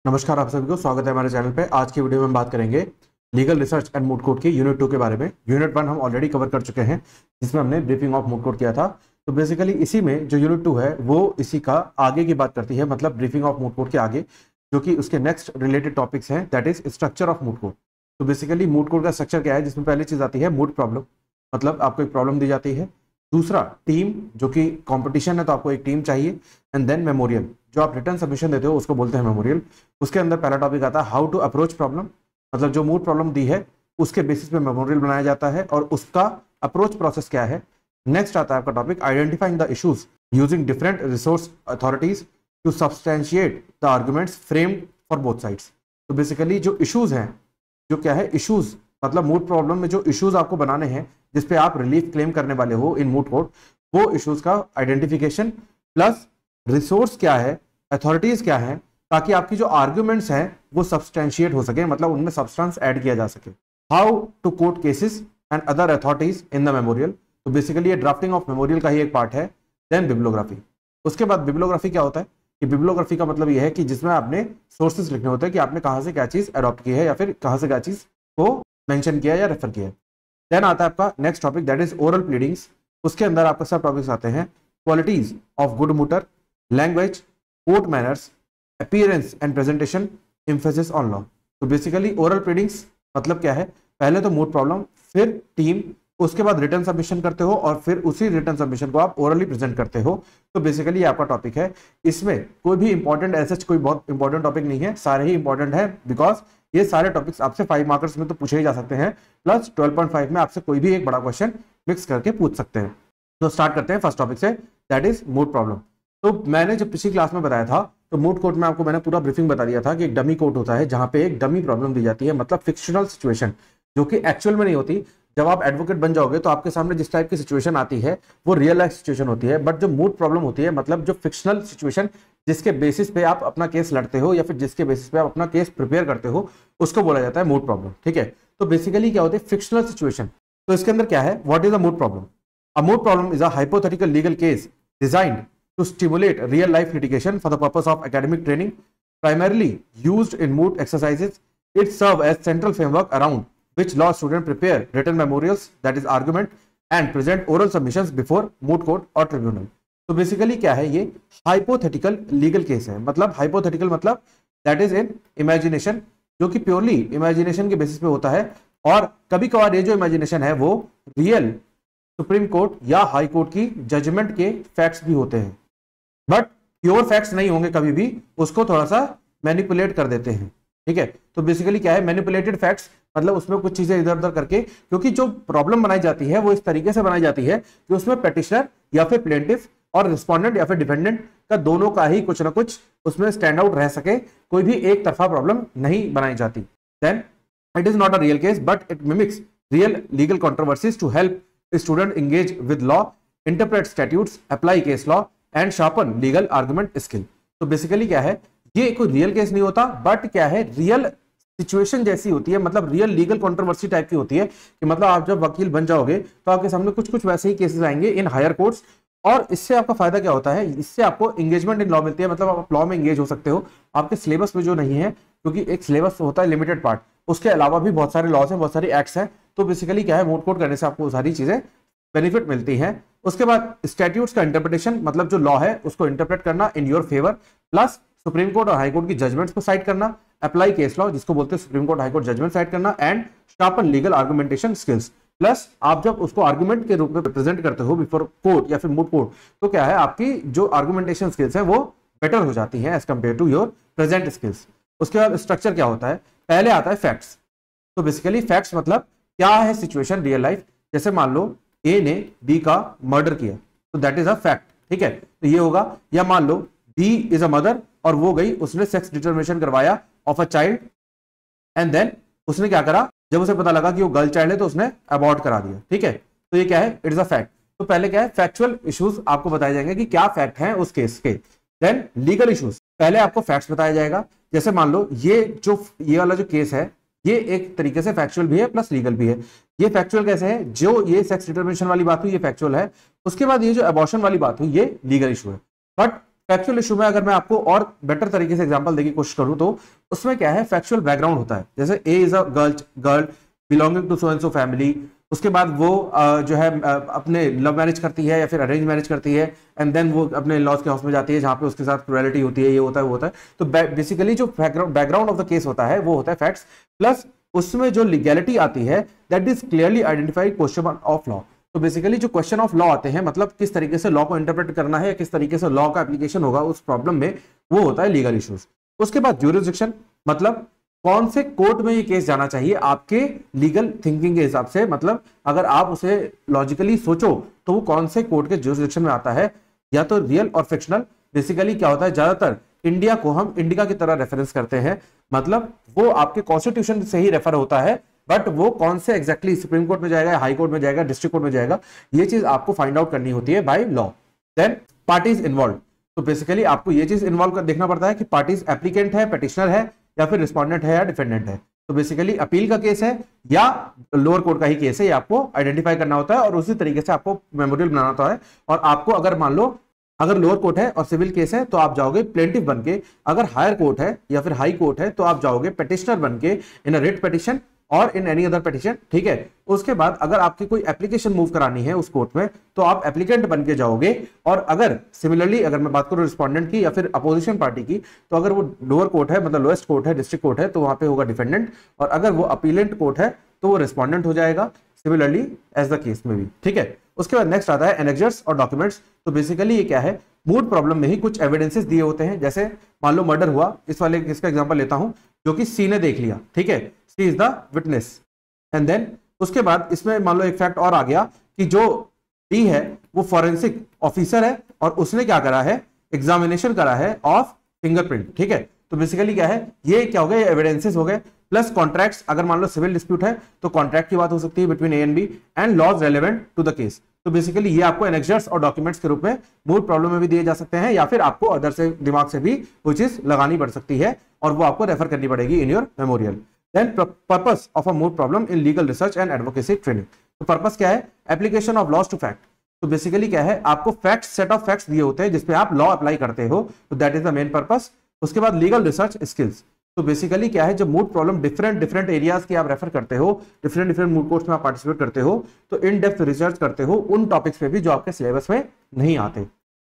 नमस्कार, आप सभी को स्वागत है हमारे चैनल पे। आज की वीडियो में हम बात करेंगे legal research and moot court की यूनिट 2 के बारे में। यूनिट 1 हम ऑलरेडी कवर कर चुके हैं, जिसमें हमने ब्रीफिंग ऑफ मूड कोर्ट किया था। तो बेसिकली इसी में जो यूनिट 2 है वो इसी का आगे की बात करती है, मतलब ब्रीफिंग ऑफ मूड कोर्ट के आगे, जो कि उसके नेक्स्ट रिलेटेड टॉपिक्स हैं, that is structure of moot court. तो बेसिकली मूड कोर्ट का स्ट्रक्चर क्या है, जिसमें पहली चीज आती है मूड प्रॉब्लम, मतलब आपको एक प्रॉब्लम दी जाती है। दूसरा टीम, जो कि कंपटीशन है तो आपको एक टीम चाहिए। एंड देन मेमोरियल, जो आप रिटर्न सबमिशन देते हो उसको बोलते हैं मेमोरियल। उसके अंदर पहला टॉपिक आता है हाउ टू अप्रोच प्रॉब्लम, मतलब जो मूड प्रॉब्लम दी है उसके बेसिस पे मेमोरियल बनाया जाता है और उसका अप्रोच प्रोसेस क्या है। नेक्स्ट आता है आपका topic identifying the issues using different resource authorities to substantiate the arguments framed for both sides. तो बेसिकली जो इश्यूज हैं, जो क्या है इश्यूज, मतलब मूड प्रॉब्लम में जो इश्यूज आपको बनाने हैं जिसपे आप रिलीफ क्लेम करने वाले हो इन मूड कोर्ट, वो इश्यूज का आइडेंटिफिकेशन प्लस रिसोर्स क्या है, अथॉरिटीज क्या है, ताकि आपकी जो आर्ग्यूमेंट्स हैं वो सब्सटैंशिएट हो सके, मतलब उनमें सब्सटेंस ऐड किया जा सके। How to court cases and other authorities in the memorial. तो बेसिकली ये ड्राफ्टिंग ऑफ मेमोरियल का ही एक पार्ट है। Then bibliography. उसके बाद बिब्लियोग्राफी क्या होता है कि बिब्लियोग्राफी का मतलब ये है कि जिसमें आपने सोर्सेज लिखने होते हैं कि आपने कहां से क्या चीज अडॉप्ट की है या फिर कहां से क्या चीज को मेंशन किया या रेफर किया है। देन आता है आपका next topic, that is oral pleadings. उसके अंदर आपका सब टॉपिक्स आते हैं qualities of good mooter, language, court manners, appearance and presentation, emphasis on law. तो बेसिकली ओरल प्लीडिंग्स मतलब क्या है, पहले तो मूड प्रॉब्लम, फिर टीम, उसके बाद रिटर्न सबमिशन करते हो और फिर उसी रिटर्न सबमिशन को आप ओरली प्रेजेंट करते हो। तो बेसिकली ये आपका टॉपिक है। इसमें कोई भी इंपॉर्टेंट ऐसे कोई बहुत इंपॉर्टेंट टॉपिक नहीं है, सारे ही इंपॉर्टेंट है, बिकॉज ये सारे टॉपिक्स आपसे 5 मार्कर्स में तो पूछे ही जा सकते हैं, प्लस 12.5 में आपसे कोई भी एक बड़ा क्वेश्चन मिक्स करके पूछ सकते हैं। तो स्टार्ट करते हैं फर्स्ट टॉपिक से, दैट इज मूड प्रॉब्लम। तो मैंने जब पिछली क्लास में बताया था तो मूड कोर्ट में आपको मैंने पूरा ब्रीफिंग बता दिया था कि एक डमी कोर्ट होता है जहां पे एक डमी प्रॉब्लम दी जाती है, मतलब फिक्शनल सिचुएशन जो कि एक्चुअल में नहीं होती। जब आप एडवोकेट बन जाओगे तो आपके सामने जिस टाइप की सिचुएशन आती है वो रियल लाइफ सिचुएशन होती है, बट जो मूड प्रॉब्लम होती है, मतलब जो फिक्शनल सिचुएशन जिसके बेसिस पे आप अपना केस लड़ते हो या फिर जिसके बेसिस पे आप अपना केस प्रिपेयर करते हो, उसको बोला जाता है मूड प्रॉब्लम। ठीक है, तो बेसिकली क्या होती है फिक्शनल सिचुएशन। तो इसके अंदर क्या है, what is a moot problem? A moot problem is a hypothetical legal case designed to stimulate real life litigation for the purpose of academic training, primarily used in moot exercises. It serves as central framework around which law students prepare written memorials, that is argument, and present oral submissions before moot court or tribunal. तो basically क्या है, ये hypothetical legal case है। मतलब hypothetical मतलब that is in imagination, जो कि purely imagination के बेसिस पे होता है, और कभी कभार ये जो इमेजिनेशन है वो रियल सुप्रीम कोर्ट या हाई कोर्ट की जजमेंट के फैक्ट्स भी होते हैं, बट प्योर फैक्ट्स नहीं होंगे, कभी भी उसको थोड़ा सा मैनिपुलेट कर देते हैं। ठीक है, तो बेसिकली क्या है, मैनिपुलेटेड फैक्ट्स, मतलब उसमें कुछ चीजें इधर उधर करके, क्योंकि जो प्रॉब्लम बनाई जाती है वो इस तरीके से बनाई जाती है कि उसमें पेटिशनर या फिर प्लेंटिफ और रिस्पोंडेंट या फिर डिफेंडेंट का दोनों का ही कुछ ना कुछ उसमें स्टैंड आउट रह सके, कोई भी एक तरफा प्रॉब्लम नहीं बनाई जाती। Then it is not a real case but it mimics real legal controversies to help student engage with law, interpret statutes, apply case law and sharpen legal argument skill. तो बेसिकली क्या है, ये कोई real case नहीं होता, but क्या है real situation जैसी होती है, मतलब रियल लीगल कंट्रोवर्सी टाइप की होती है कि मतलब आप जब वकील बन जाओगे तो आपके सामने कुछ कुछ वैसे ही केसेस आएंगे इन हायर कोर्ट्स, और इससे आपका फायदा क्या होता है, इससे आपको एंगेजमेंट इन लॉ मिलती है, मतलब आप लॉ में एंगेज हो सकते हो। आपके सिलेबस में जो नहीं है, क्योंकि एक सिलेबस होता है लिमिटेड पार्ट, उसके अलावा भी बहुत सारे लॉज हैं, बहुत सारे एक्ट्स हैं। तो बेसिकली क्या है, मूड कोर्ट करने से आपको सारी चीजें बेनिफिट मिलती हैं। उसके बाद स्टैट्यूट्स का इंटरप्रिटेशन, मतलब जो लॉ है उसको इंटरप्रेट करना in your favour, plus supreme court और हाई कोर्ट की जजमेंट्स को साइड करना, अप्लाई केस लॉ जिसको बोलते हैं supreme court high court judgment cite करना, and sharpen legal argumentation skills. Plus आप जब उसको आर्गुमेंट के रूप में प्रेजेंट करते हो बिफोर कोर्ट या फिर मूड कोर्ट, तो क्या है आपकी जो आर्गुमेंटेशन स्किल्स है वो बेटर हो जाती है as compare to your present skills. उसके बाद स्ट्रक्चर क्या होता है, पहले आता है फैक्ट्स। तो बेसिकली फैक्ट्स मतलब क्या है सिचुएशन रियल लाइफ, जैसे मान लो ए ने बी का मर्डर किया, तो दैट इज अ फैक्ट। ठीक है, तो ये होगा, या मान लो बी इज अ मदर और वो गई, उसने सेक्स डिटर्मिनेशन करवाया of a child, and then उसने क्या करा, जब उसे पता लगा कि वो गर्ल चाइल्ड है तो उसने अबॉर्ट करा दिया। ठीक है, तो ये क्या है, इट इज अ फैक्ट। तो पहले क्या है, फैक्चुअल इश्यूज आपको बताए जाएंगे कि क्या फैक्ट है उस केस के। देन लीगल इश्यूज, पहले आपको फैक्ट्स बताया जाएगा, जैसे मान लो ये वाला जो केस है ये एक तरीके से फैक्चुअल भी है प्लस लीगल भी है। ये फैक्चुअल कैसे है, जो ये सेक्स डिटर्मिनेशन वाली बात हुई ये फैक्चुअल है, उसके बाद ये जो अबॉर्शन वाली बात हुई ये लीगल इशू है। बट फैक्चुअल इशू में अगर मैं आपको और बेटर तरीके से एग्जांपल देने की कोशिश करूं तो उसमें क्या है, फैक्चुअल बैकग्राउंड होता है। जैसे A is a girl belonging to so and so family, उसके बाद वो जो है अपने लव मैरिज करती है या फिर अरेंज मैरिज करती है, एंड देन वो अपने लॉज के हाउस में जाती है जहां पे उसके साथ क्रूएलिटी होती है, ये होता है वो होता है। तो बेसिकली जो बैकग्राउंड ऑफ द केस होता है वो होता है फैक्ट्स, प्लस उसमें जो लीगैलिटी आती है that is clearly identified question of law. तो बेसिकली जो क्वेश्चन ऑफ लॉ आते हैं, मतलब किस तरीके से लॉ को इंटरप्रेट करना है या किस तरीके से लॉ का एप्लीकेशन होगा उस प्रॉब्लम में, वो होता है लीगल इश्यूज। उसके बाद ज्यूरिसडिक्शन, मतलब कौन से कोर्ट में ये केस जाना चाहिए आपके लीगल थिंकिंग के हिसाब से, मतलब अगर आप उसे लॉजिकली सोचो तो वो कौन से कोर्ट के ज्यूरिसडिक्शन में आता है, या तो रियल और फिक्शनल। बेसिकली क्या होता है, ज्यादातर इंडिया को हम इंडिका की तरह रेफरेंस करते हैं, मतलब वो आपके कॉन्स्टिट्यूशन से ही रेफर होता है, बट वो कौन से एग्जैक्टली सुप्रीम कोर्ट में जाएगा, हाई कोर्ट में जाएगा, डिस्ट्रिक्ट कोर्ट में जाएगा, ये चीज आपको फाइंड आउट करनी होती है by law. Then parties involve, तो बेसिकली आपको ये चीज इन्वॉल्व कर देखना पड़ता है कि पार्टीज एप्लीकेंट है, पेटिशनर है, या फिर रिस्पोंडेंट है या डिफेंडेंट है। तो बेसिकली अपील का केस है या लोअर कोर्ट का ही केस है, ये आपको आइडेंटिफाई करना होता है और उसी तरीके से आपको मेमोरियल बनाना होता है। और आपको अगर मान लो अगर लोअर कोर्ट है और सिविल केस है तो आप जाओगे प्लेंटिफ बनके, अगर हायर कोर्ट है या फिर हाई कोर्ट है तो आप जाओगे पेटिशनर बनके इन अ रिट पिटीशन और इन एनी अदर पिटीशन, ठीक है। उसके बाद अगर आपकी कोई एप्लीकेशन मूव करानी है उस कोर्ट में तो आप एप्लीकेंट बन के जाओगे, और अगर सिमिलरली अगर मैं बात करूं रिस्पोंडेंट की या फिर अपोजिशन पार्टी की, तो अगर वो लोअर कोर्ट है, मतलब लोएस्ट कोर्ट है, डिस्ट्रिक्ट कोर्ट है, तो वहां पे होगा डिफेंडेंट, और अगर वो अपीलेंट कोर्ट है तो वो रिस्पोंडेंट हो जाएगा, सिमिलरली एज द केस में भी, ठीक है। उसके बाद नेक्स्ट आता है एनेक्जर्स और डॉक्यूमेंट्स। तो बेसिकली ये क्या है, मूड प्रॉब्लम में ही कुछ एविडेंसेस दिए होते हैं। जैसे मान लो मर्डर हुआ, इस वाले इसका एग्जांपल लेता हूं, जो कि सी ने देख लिया, ठीक है, C is the witness, and then उसके बाद इसमें मान लो एक फैक्ट और आ गया कि जो डी है वो फॉरेंसिक ऑफिसर है और उसने क्या करा है, एग्जामिनेशन करा है ऑफ फिंगरप्रिंट, ठीक है। तो बेसिकली क्या है, ये क्या हो गए, एविडेंसेस हो गए, प्लस कॉन्ट्रैक्ट्स, अगर मान लो सिविल डिस्प्यूट है तो कॉन्ट्रैक्ट की बात हो सकती है between A and B, and laws relevant to the case. तो बेसिकली ये आपको एनेक्जर्स और डॉक्यूमेंट्स के रूप में मूड प्रॉब्लम में भी दिए जा सकते हैं, या फिर आपको अदर से दिमाग से भी वो चीज लगानी पड़ सकती है और वो आपको रेफर करनी पड़ेगी in your memorial. Then purpose of a moot problem in legal research and advocacy training. तो पर्पस क्या है, application of laws to fact. तो बेसिकली क्या है, आपको फैक्ट्स, सेट ऑफ फैक्ट्स दिए होते हैं जिसपे आप लॉ अप्लाई करते हो, तो that is the main purpose. उसके बाद लीगल रिसर्च स्किल्स। तो बेसिकली क्या है, जब मूड प्रॉब्लम डिफरेंट एरियाज की आप रेफर करते हो, डिफरेंट मूड कोर्स में आप पार्टिसिपेट करते हो, तो इन डेप्थ रिसर्च करते हो उन टॉपिक्स पे भी जो आपके सिलेबस में नहीं आते।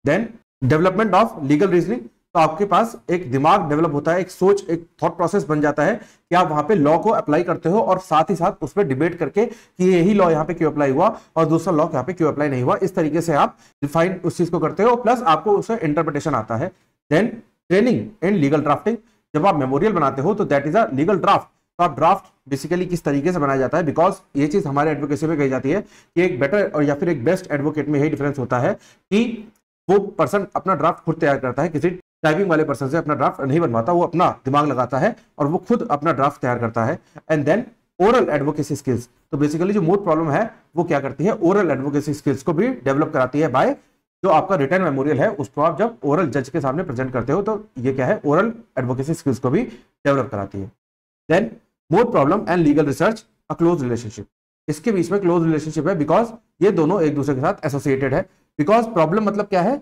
Then development of legal reasoning. तो आपके पास एक दिमाग डेवलप होता है, एक सोच, एक थॉट प्रोसेस बन जाता है कि आप वहां पे लॉ को अप्लाई करते हो और साथ ही साथ उस पर डिबेट करके कि यही लॉ यहाँ पे क्यों अप्लाई हुआ और दूसरा लॉ यहाँ पे क्यों अप्लाई नहीं हुआ, इस तरीके से आप डिफाइन उस चीज को करते हो, प्लस आपको उससे इंटरप्रिटेशन आता है। Then training in legal drafting. जब आप मेमोरियल बनाते हो तो that is a legal draft. तो आप ड्राफ्ट बेसिकली किस तरीके से बनाया जाता है, बिकॉज ये चीज हमारे एडवोकेसी में कही जाती है कि एक बेटर और या फिर एक बेस्ट एडवोकेट में यही डिफरेंस होता है कि वो पर्सन अपना ड्राफ्ट खुद तैयार करता है, किसी टाइपिंग वाले पर्सन से अपना ड्राफ्ट नहीं बनवाता, वो अपना दिमाग लगाता है और वो खुद अपना ड्राफ्ट तैयार करता है। And then oral advocacy skills. तो बेसिकली जो मूड प्रॉब्लम है वो क्या करती है, ओरल एडवोकेसी स्किल्स को भी डेवलप कराती है बाय जो आपका रिटर्न मेमोरियल है उसको आप जब ओरल जज के सामने प्रेजेंट करते हो, तो ये क्या है, ओरल एडवोकेसी स्किल्स को भी डेवलप कराती है। Then moot problem and legal research a close relationship. इसके बीच में क्लोज रिलेशनशिप है बिकॉज ये दोनों एक दूसरे के साथ एसोसिएटेड है। बिकॉज प्रॉब्लम मतलब क्या है,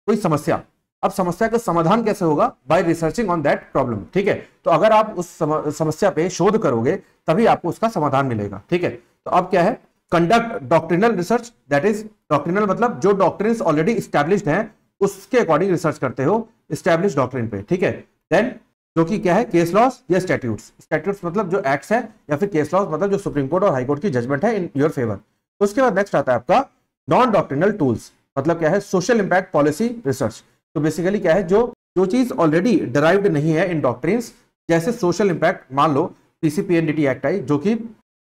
कोई समस्या, अब समस्या का समाधान कैसे होगा, by researching on that problem, ठीक है। तो अगर आप उस समस्या पे शोध करोगे तभी आपको उसका समाधान मिलेगा, ठीक है। तो अब क्या है, conduct doctrinal research. That is doctrinal मतलब जो डॉक्ट्रिन्स ऑलरेडी इस्टेब्लिश्ड हैं उसके अकॉर्डिंग रिसर्च करते हो इस्टेब्लिश्ड डॉक्ट्रिन पे, ठीक है। देन जो कि क्या है, केस लॉज या स्टैट्यूट्स। स्टैट्यूट्स मतलब जो एक्ट्स है, या फिर केस लॉज मतलब जो सुप्रीम कोर्ट और हाई कोर्ट की जजमेंट है इन योर फेवर। उसके बाद नेक्स्ट आता है आपका नॉन डॉक्ट्रिनल टूल्स, मतलब क्या है, सोशल इंपैक्ट पॉलिसी रिसर्च। तो बेसिकली क्या है, जो चीज ऑलरेडी डिराइव्ड नहीं है इन डॉक्ट्रिन्स, जैसे सोशल इंपैक्ट, मान लो पीसीपीएनडीटी एक्ट आई जो कि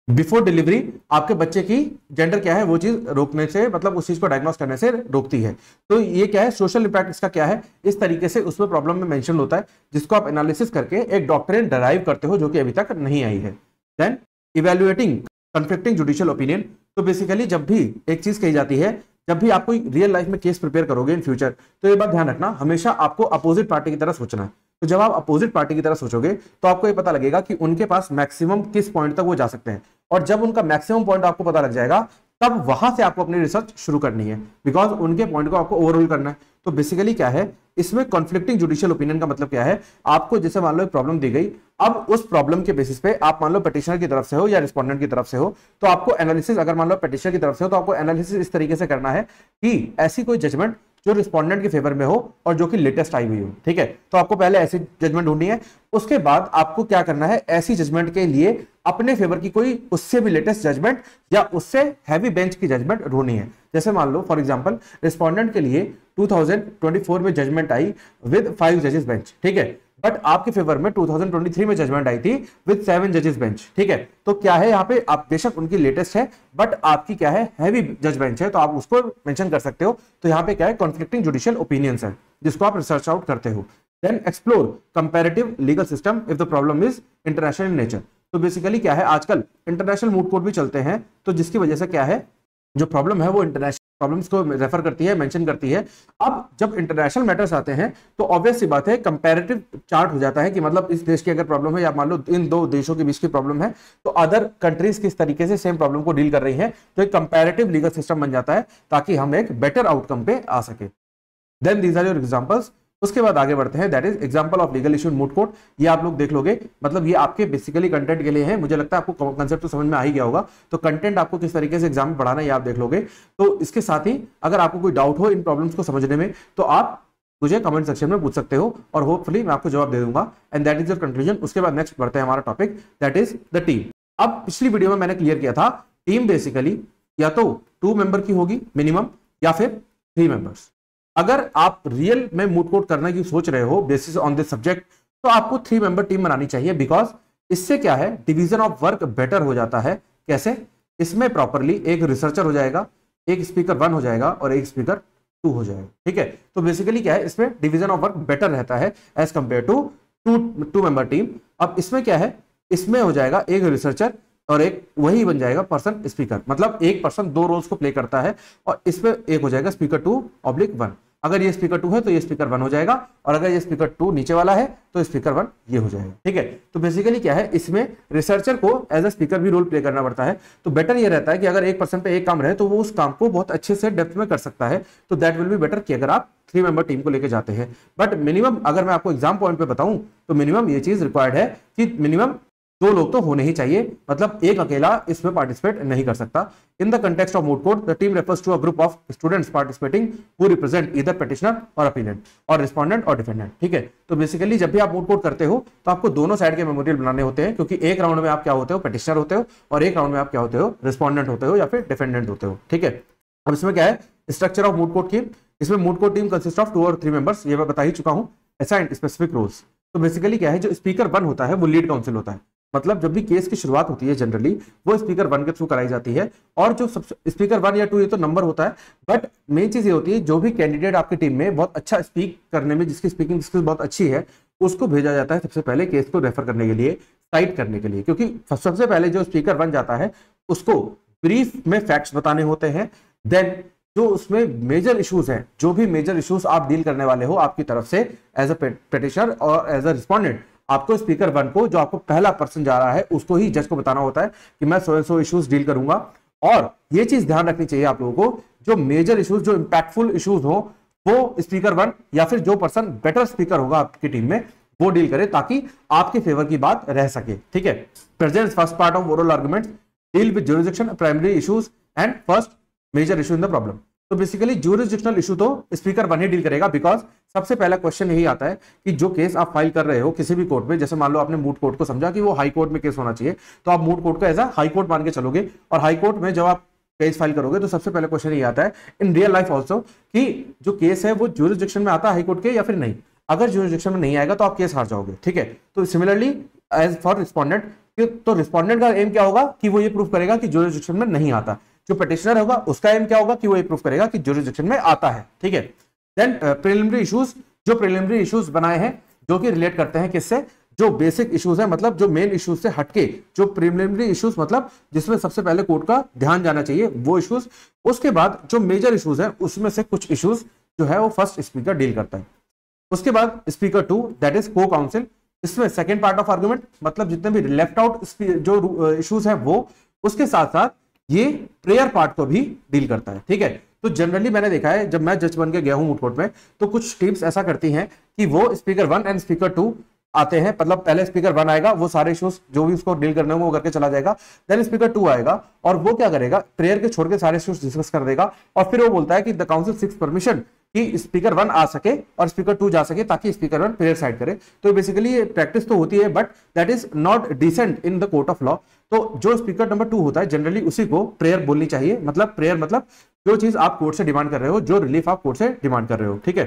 बिफोर डिलीवरी आपके बच्चे की जेंडर क्या है वो चीज रोकने से, मतलब उस चीज को डायग्नोस करने से रोकती है। तो ये क्या है, सोशल इंपैक्ट इसका क्या है, इस तरीके से उसमें प्रॉब्लम में मेंशन होता है जिसको आप एनालिसिस करके एक डॉक्ट्रिन डिराइव करते हो जो कि अभी तक नहीं आई है। Then evaluating conflicting judicial opinion. तो बेसिकली जब भी एक चीज कही जाती है, जब भी आप कोई रियल लाइफ में केस प्रिपेयर करोगे इन फ्यूचर, तो ये बात ध्यान रखना, हमेशा आपको अपोजिट पार्टी की तरह सोचना है। तो जब आप अपोजिट पार्टी की तरह सोचोगे तो आपको ये पता लगेगा कि उनके पास मैक्सिमम किस पॉइंट तक वो जा सकते हैं, और जब उनका मैक्सिमम पॉइंट आपको पता लग जाएगा तब वहां से आपको अपनी रिसर्च शुरू करनी है, बिकॉज उनके पॉइंट को आपको ओवरऑल करना है। तो बेसिकली क्या है इसमें कॉन्फ्लिक्टिंग जुडिशियल ओपिनियन का मतलब क्या है, आपको जैसे मान लो एक प्रॉब्लम दी गई, अब उस प्रॉब्लम के बेसिस पे आप मान लो पिटिशनर की तरफ से हो या रिस्पोंडेंट की तरफ से हो, तो आपको एनालिसिस, अगर मान लो पिटिशनर की तरफ से हो तो आपको एनालिसिस इस तरीके से करना है कि ऐसी कोई जजमेंट जो रिस्पोंडेंट के फेवर में हो और जो कि लेटेस्ट आई हुई हो, ठीक है। तो आपको पहले ऐसी जजमेंट ढूंढनी है, उसके बाद आपको क्या करना है, ऐसी जजमेंट के लिए अपने फेवर की कोई उससे भी लेटेस्ट जजमेंट या उससे हैवी बेंच की जजमेंट ढूंढनी है। जैसे मान लो फॉर एग्जांपल रिस्पोंडेंट के लिए 2024 में जजमेंट आई विद 5 जजेस बेंच, ठीक है, बट आपके फेवर में 2023 में जजमेंट आई थी विद 7 जजेस बेंच, ठीक है। तो क्या है यहाँ पे, आप बेशक उनकी लेटेस्ट है बट आपकी क्या है हैवी जज बेंच है, तो आप उसको मेंशन कर सकते हो। तो यहाँ पे क्या है कॉन्फ्लिक्टिंग जुडिशियल ओपिनियंस है जिसको आप रिसर्च आउट करते हो। Then explore comparative legal system if the problem is international in nature. तो बेसिकली क्या है आजकल इंटरनेशनल मूड कोर्ट भी चलते हैं, तो जिसकी वजह से क्या है जो प्रॉब्लम है वो इंटरनेशनल प्रॉब्लम्स को रेफर करती है, मेंशन करती है। अब जब इंटरनेशनल मैटर्स आते हैं तो ऑब्वियस सी बात है कंपैरेटिव चार्ट हो जाता है कि मतलब इस देश की अगर प्रॉब्लम है या मान लो इन दो देशों के बीच की प्रॉब्लम है तो अदर कंट्रीज किस तरीके से सेम प्रॉब्लम को डील कर रही है, तो एक कंपैरेटिव लीगल सिस्टम बन जाता है ताकि हम एक बेटर आउटकम पे आ सके। Then these are your examples. उसके बाद आगे बढ़ते हैं, that is example of legal issue in moot court. ये आप लोग देख लोगे, मतलब ये आपके बेसिकली कंटेंट के लिए है। मुझे लगता है आपको कंसेप्ट तो समझ में आ ही गया होगा, तो कंटेंट आपको किस तरीके से एग्जाम में पढ़ाना है ये आप देख लोगे। तो इसके साथ ही अगर आपको कोई डाउट हो इन प्रॉब्लम्स को समझने में तो आप मुझे कमेंट सेक्शन में पूछ सकते हो और होपफुली मैं आपको जवाब दे दूंगा। And that is your conclusion. उसके बाद नेक्स्ट बढ़ते हैं हमारा topic, that is the team. अब पिछली वीडियो में मैंने क्लियर किया था टीम बेसिकली या तो 2 मेंबर की होगी मिनिमम या फिर 3 मेंबर्स। अगर आप रियल में मूड कोर्ट करने की सोच रहे हो बेसिस ऑन दिस सब्जेक्ट तो आपको 3 मेंबर टीम बनानी चाहिए, बिकॉज इससे क्या है डिवीजन ऑफ वर्क बेटर हो जाता है। कैसे? इसमें प्रॉपरली एक रिसर्चर हो जाएगा, एक स्पीकर 1 हो जाएगा और एक स्पीकर 2 हो जाएगा, ठीक है। तो बेसिकली क्या है इसमें डिवीजन ऑफ वर्क बेटर रहता है as compare to 2 member team. अब इसमें क्या है, इसमें हो जाएगा एक रिसर्चर और एक वही बन जाएगा पर्सन स्पीकर, मतलब एक पर्सन 2 रोल्स को प्ले करता है और इसमें एक हो जाएगा स्पीकर 2/1। अगर ये स्पीकर 2 है तो ये स्पीकर 1 हो जाएगा और अगर ये स्पीकर 2 नीचे वाला है तो स्पीकर 1 ये हो जाएगा, ठीक है। तो बेसिकली क्या है इसमें रिसर्चर को एज अ स्पीकर भी रोल प्ले करना पड़ता है। तो बेटर ये रहता है कि अगर एक पर्सन पे एक काम रहे तो वो उस काम को बहुत अच्छे से डेप्थ में कर सकता है। तो दैट विल बी बेटर कि अगर आप 3 मेंबर टीम को लेकर जाते हैं। बट मिनिमम अगर मैं आपको एग्जाम पॉइंट पे बताऊं तो मिनिमम ये चीज रिक्वायर्ड है कि मिनिमम 2 लोग तो होने ही चाहिए, मतलब एक अकेला इसमें पार्टिसिपेट नहीं कर सकता। In the context of moot court the team refers to a group of students participating who represent either petitioner और अपीलेंट और रिस्पोंडेंट और डिफेंडेंट, ठीक है। तो बेसिकली जब भी आप मूड कोर्ट करते हो तो आपको दोनों साइड के मेमोरियल बनाने होते हैं, क्योंकि एक राउंड में आप क्या होते हो पिटिशनर होते हो और एक राउंड में आप क्या होते हो रिस्पोंडेंट होते हो या फिर डिफेंडेंट होते हो, ठीक है। अब इसमें क्या है स्ट्रक्चर ऑफ मूड कोर्ट की, इसमें moot court team consist of 2 और 3 मेंबर्स, ये मैं बता ही चुका हूं। Assigned specific roles. तो बेसिकली क्या है जो स्पीकर 1 होता है वो लीड काउंसिल होता है, मतलब जब भी केस की शुरुआत होती है जनरली वो स्पीकर 1 के थ्रू कराई जाती है। और जो स्पीकर 1 या 2 ये तो नंबर होता है, बट मेन चीज ये होती है जो भी कैंडिडेट आपकी टीम में बहुत अच्छा स्पीक करने में, जिसकी स्पीकिंग स्किल्स बहुत अच्छी है, उसको भेजा जाता है सबसे पहले केस को रेफर करने के लिए, साइट करने के लिए। क्योंकि सबसे पहले जो स्पीकर 1 जाता है उसको ब्रीफ में फैक्ट्स बताने होते हैं। देन जो उसमें मेजर इश्यूज हैं, जो भी मेजर इश्यूज आप डील करने वाले हो आपकी तरफ से एज अ पिटिशनर और एज अ रिस्पोंडेंट, आपको स्पीकर 1 को जो आपको पहला पर्सन जा रहा है उसको ही जज को बताना होता है कि मैं सो इश्यूज डील करूंगा। और ये चीज ध्यान रखनी चाहिए आप लोगों को, जो मेजर इश्यूज जो इंपैक्टफुल इश्यूज हो वो स्पीकर 1 या फिर जो पर्सन बेटर स्पीकर होगा आपकी टीम में वो डील करे, ताकि आपके फेवर की बात रह सके, ठीक है। Present first part of oral argument deal with jurisdiction primary issues and first major issue in the problem. तो बेसिकली ज्यूरिसडिक्शनल इशू तो स्पीकर 1 ही डील करेगा, बिकॉज सबसे पहला क्वेश्चन यही आता है कि जो केस आप फाइल कर रहे हो किसी भी कोर्ट में, जैसे मान लो आपने मूड कोर्ट को समझा कि वो हाई कोर्ट में केस होना चाहिए, तो आप मूड कोर्ट को एज अ हाई कोर्ट मान के चलोगे। और हाई कोर्ट में जब आप केस फाइल करोगे तो सबसे पहले क्वेश्चन ये आता है इन रियल लाइफ ऑल्सो कि जो केस है वो ज्यूरिसडिक्शन में आता है हाई कोर्ट के या फिर नहीं। अगर ज्यूरिसडिक्शन में नहीं आएगा तो आप केस हार जाओगे, ठीक है। तो सिमिलरली एज फॉर रिस्पोंडेंट, तो रिस्पोंडेंट का एम क्या होगा कि वो ये प्रूव करेगा कि ज्यूरिसडिक्शन में नहीं आता। जो पिटिशनर होगा उसका एम क्या होगा कि वो ये प्रूव करेगा कि ज्यूरिसडिक्शन में आता है, ठीक है। देन प्रिलिमिनरी इश्यूज, जो प्रिलिमिनरी इश्यूज बनाए हैं जो कि रिलेट करते हैं किससे, जो बेसिक इश्यूज है, मतलब जो मेन इश्यूज से हटके जो प्रिलिमिनरी इश्यूज, मतलब जिसमें सबसे पहले कोर्ट का ध्यान जाना चाहिए वो इश्यूज। उसके बाद जो मेजर इश्यूज है उसमें से कुछ इश्यूज जो है वो फर्स्ट स्पीकर डील करता है। उसके बाद स्पीकर 2 दैट इज को काउंसिल, इसमें सेकेंड पार्ट ऑफ आर्गुमेंट, मतलब जितने भी लेफ्ट आउट जो इश्यूज है वो, उसके साथ साथ ये प्रेयर पार्ट को भी डील करता है, ठीक है। तो जनरली मैंने देखा है जब मैं जज बन के गया हूं मूड कोर्ट में, तो कुछ टीम्स ऐसा करती हैं कि वो स्पीकर 1 एंड स्पीकर 2 आते हैं, मतलब पहले स्पीकर 1 आएगा, वो सारे इश्यूज जो भी उसको डील करने होंगे वो करके चला जाएगा, देन स्पीकर 2 आएगा और वो क्या करेगा, प्रेयर के छोड़ के सारे इश्यूज डिस्कस कर देगा और फिर वो बोलता है कि द काउंसिल सीक्स परमिशन कि स्पीकर 1 आ सके और स्पीकर 2 जा सके ताकि स्पीकर 1 प्रेयर साइड करे। तो बेसिकली ये प्रैक्टिस तो होती है but that is not decent in the court of law. तो जो स्पीकर नंबर 2 होता है जनरली उसी को प्रेयर बोलनी चाहिए, मतलब प्रेयर मतलब जो चीज आप कोर्ट से डिमांड कर रहे हो, जो रिलीफ आप कोर्ट से डिमांड कर रहे हो, ठीक है।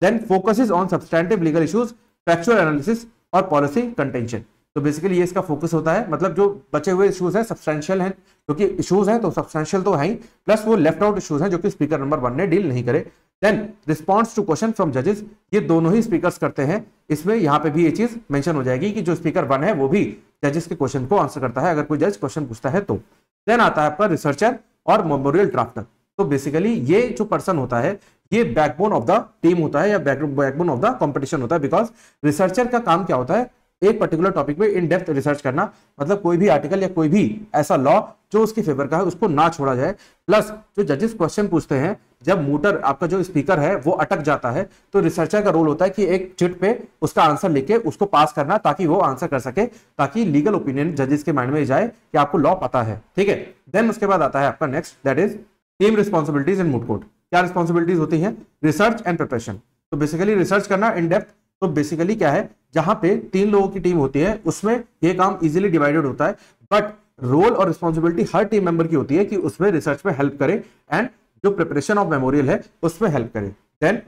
Then focuses on substantive legal issues, factual analysis और पॉलिसी कंटेंशन। तो बेसिकली ये इसका फोकस होता है, मतलब जो बचे हुए इश्यूज हैं सब्सटैंशियल हैं, क्योंकि इश्यूज हैं तो सब्सटैंशियल तो है ही, प्लस वो लेफ्ट आउट इश्यूज हैं जो कि स्पीकर नंबर 1 ने डील नहीं करे। Then response to question from जजेस, ये दोनों ही स्पीकर्स करते हैं। इसमें यहाँ पे भी ये चीज मेंशन हो जाएगी कि जो स्पीकर 1 है वो भी जजेस के क्वेश्चन को आंसर करता है अगर कोई जज क्वेश्चन पूछता है तो। देन आता है आपका रिसर्चर और मेमोरियल ड्राफ्टर। तो बेसिकली ये जो पर्सन होता है ये बैकबोन ऑफ द टीम होता है या बैकबोन ऑफ द कंपटीशन होता है, बिकॉज रिसर्चर का काम क्या होता है, एक पर्टिकुलर टॉपिक पे इन डेप्थ रिसर्च करना, मतलब कोई भी आर्टिकल या कोई भी ऐसा लॉ जो उसकी फेवर का है उसको ना छोड़ा जाए। प्लस जो जजेस क्वेश्चन पूछते हैं, जब मूटर आपका जो स्पीकर है वो अटक जाता है तो रिसर्चर का रोल होता है कि एक चिट पे उसका आंसर लिख के उसको पास करना ताकि वो आंसर कर सके, ताकि लीगल ओपिनियन जजेस के माइंड में जाए कि आपको लॉ पता है, ठीक है। देन उसके बाद आता है आपका next, that is team responsibilities in moot court. क्या रिस्पॉन्सिबिलिटीज होती है, रिसर्च एंड प्रिपरेशन। तो बेसिकली रिसर्च करना इन डेप्थ, तो बेसिकली क्या है, जहां पे 3 लोगों की टीम होती है उसमें ये काम इजीली डिवाइडेड होता है, बट रोल और रिस्पॉन्सिबिलिटी हर टीम मेंबर की होती है कि उसमें रिसर्च में हेल्प करे एंड जो प्रिपरेशन ऑफ मेमोरियल है उसमें हेल्प करे। Then